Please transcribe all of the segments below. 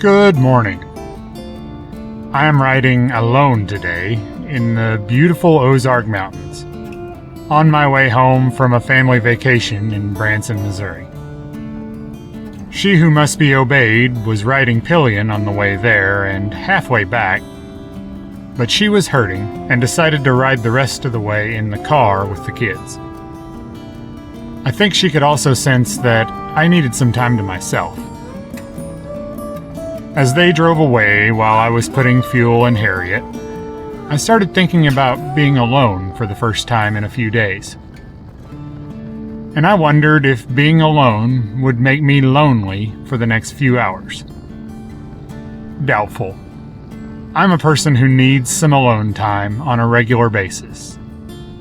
Good morning. I am riding alone today in the beautiful Ozark Mountains, on my way home from a family vacation in Branson, Missouri. She who must be obeyed was riding pillion on the way there and halfway back, but she was hurting and decided to ride the rest of the way in the car with the kids. I think she could also sense that I needed some time to myself. As they drove away while I was putting fuel in Harriet, I started thinking about being alone for the first time in a few days. And I wondered if being alone would make me lonely for the next few hours. Doubtful. I'm a person who needs some alone time on a regular basis.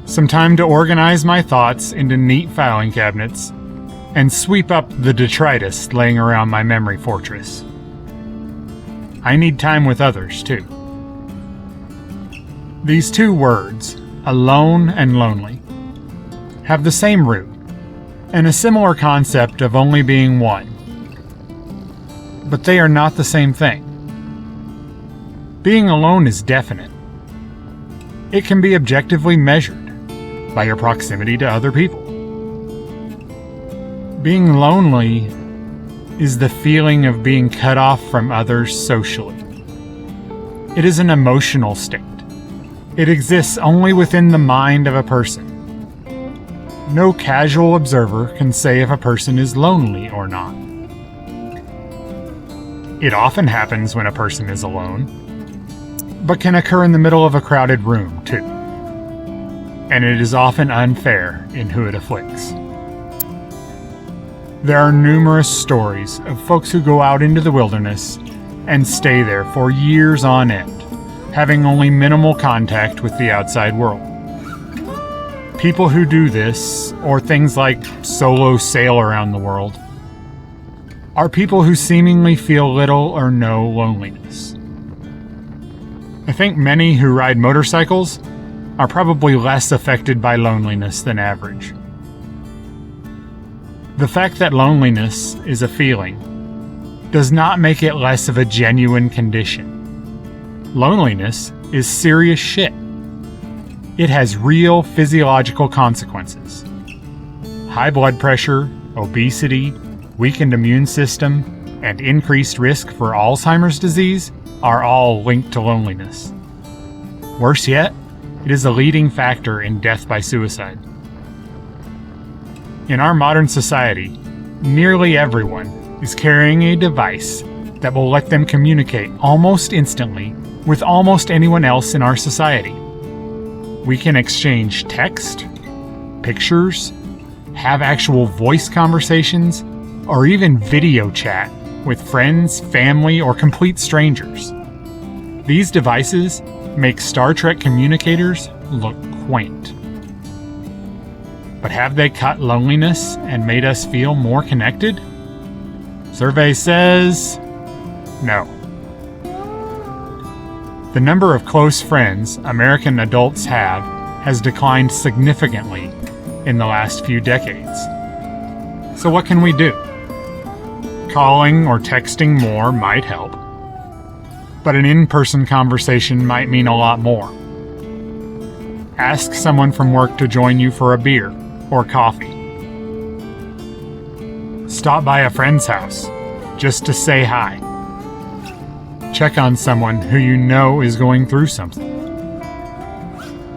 Some time to organize my thoughts into neat filing cabinets and sweep up the detritus laying around my memory fortress. I need time with others, too. These two words, alone and lonely, have the same root and a similar concept of only being one. But they are not the same thing. Being alone is definite. It can be objectively measured by your proximity to other people. Being lonely is the feeling of being cut off from others socially. It is an emotional state. It exists only within the mind of a person. No casual observer can say if a person is lonely or not. It often happens when a person is alone, but can occur in the middle of a crowded room, too. And it is often unfair in who it afflicts. There are numerous stories of folks who go out into the wilderness and stay there for years on end, having only minimal contact with the outside world. People who do this, or things like solo sail around the world, are people who seemingly feel little or no loneliness. I think many who ride motorcycles are probably less affected by loneliness than average. The fact that loneliness is a feeling does not make it less of a genuine condition. Loneliness is serious shit. It has real physiological consequences. High blood pressure, obesity, weakened immune system, and increased risk for Alzheimer's disease are all linked to loneliness. Worse yet, it is a leading factor in death by suicide. In our modern society, nearly everyone is carrying a device that will let them communicate almost instantly with almost anyone else in our society. We can exchange text, pictures, have actual voice conversations, or even video chat with friends, family, or complete strangers. These devices make Star Trek communicators look quaint. But have they cut loneliness and made us feel more connected? Survey says no. The number of close friends American adults have has declined significantly in the last few decades. So what can we do? Calling or texting more might help, but an in-person conversation might mean a lot more. Ask someone from work to join you for a beer or coffee. Stop by a friend's house just to say hi. Check on someone who you know is going through something.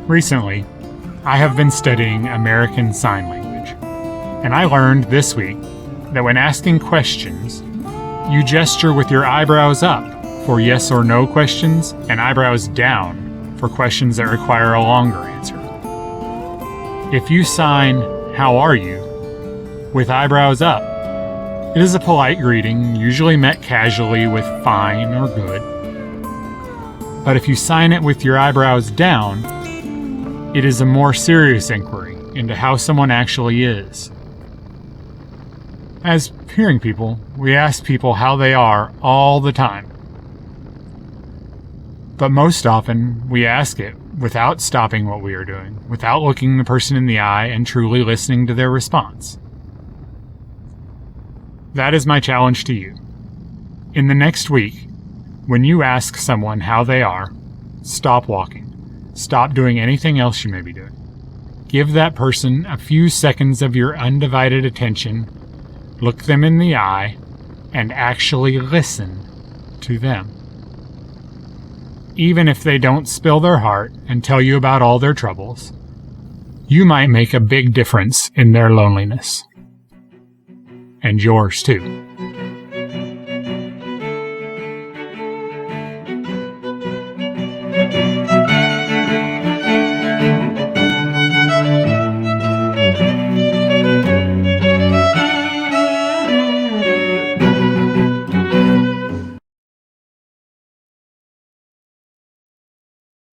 Recently, I have been studying American Sign Language, and I learned this week that when asking questions, you gesture with your eyebrows up for yes or no questions and eyebrows down for questions that require a longer answer. If you sign, "How are you?" with eyebrows up, it is a polite greeting, usually met casually with fine or good. But if you sign it with your eyebrows down, it is a more serious inquiry into how someone actually is. As hearing people, we ask people how they are all the time. But most often, we ask it without stopping what we are doing, without looking the person in the eye and truly listening to their response. That is my challenge to you. In the next week, when you ask someone how they are, stop walking. Stop doing anything else you may be doing. Give that person a few seconds of your undivided attention, look them in the eye, and actually listen to them. Even if they don't spill their heart and tell you about all their troubles, you might make a big difference in their loneliness. And yours too.